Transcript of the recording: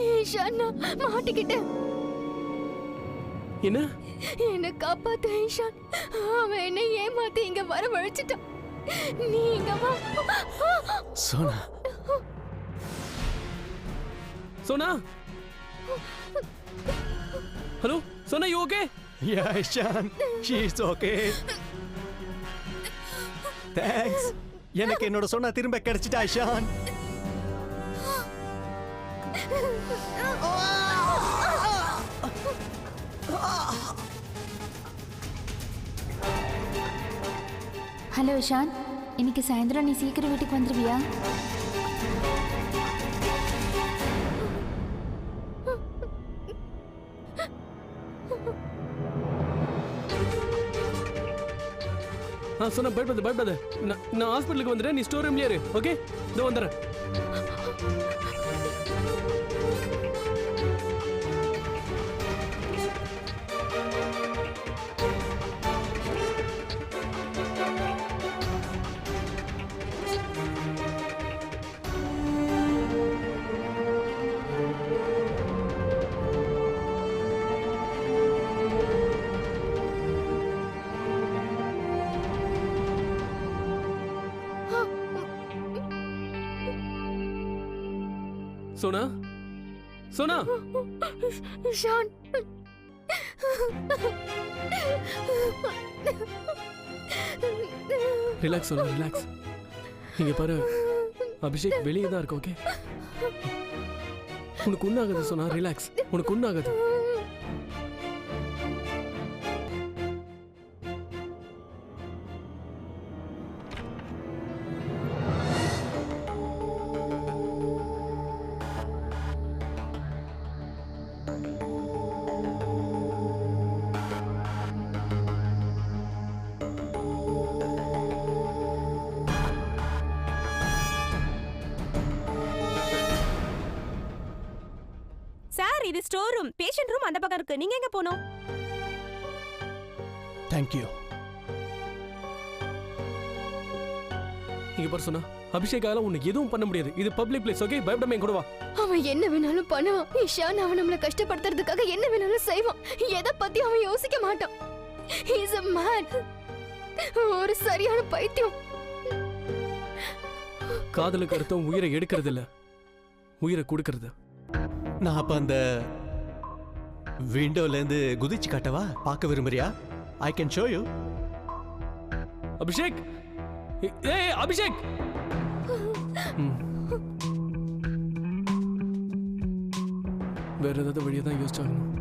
ஈஷான் நான் மாட்டிக்கிட்டேன். என்ன? என்ன காப்பாத்து ஈஷான். அவன் என்னை ஏமாத்தி இங்க வரவழைச்சிட்டான். நீ இங்க வா. Sona, Sona, hello Sona, you okay? Yeah, Ishan, she is okay. Thanks. எனக்கு என்னோட சொன்னா திரும்ப கிடைச்சிட்டா ஐஷான். ஹலோ இஷான், இன்னைக்கு சாயந்தரம் நீ சீக்கிரம் வீட்டுக்கு வந்துருவியா? சொன்ன பயப்படாத. நான் ஹாஸ்பிட்டலுக்கு வந்துடுறேன், நீ ஸ்டோர் ரூம்லயே இரு. ஓகே, இதோ வந்துடுறேன். Sona, Sona, Shaan, relax Sona, relax. இங்க பாரு, அபிஷேக் வெளியே தான் இருக்கு. ஓகே, உனக்கு ஒண்ணாகாது சோனா, ரிலாக்ஸ். உனக்கு ஒண்ணாகாது. சார், இது ஸ்டோர் ரூம். பேஷண்ட் ரூம் அந்த பக்கம் இருக்கு. நீங்க எங்க போணும்? Thank you. இங்க பாரு சோனா, அபிஷேக்கால உனக்கு எதுவும் பண்ண முடியாது. இது பப்ளிக் பிளேஸ். ஓகே, பயப்படாம என் கூட வா. அவன் என்ன வேணாலும் பண்ணுவான். ஈஷான் அவன் நம்மளை கஷ்டப்படுத்துறதுக்காக என்ன வேணாலும் செய்வான். எதை பத்தி அவன் யோசிக்க மாட்டான். He is a man. ஒரு சரியான பைத்தியம். காதலுக்கு அர்த்தம் உயிரை எடுக்கிறது இல்ல, உயிரை கொடுக்கறது. நான் அப்ப அந்த விண்டோல இருந்து குதிச்சு காட்டவா? பார்க்க விரும்புறியா? I can show you. Abhishek, ஏய் அபிஷேக். வேற ஏதாவது வழியை தான் யோசிச்சாகணும்.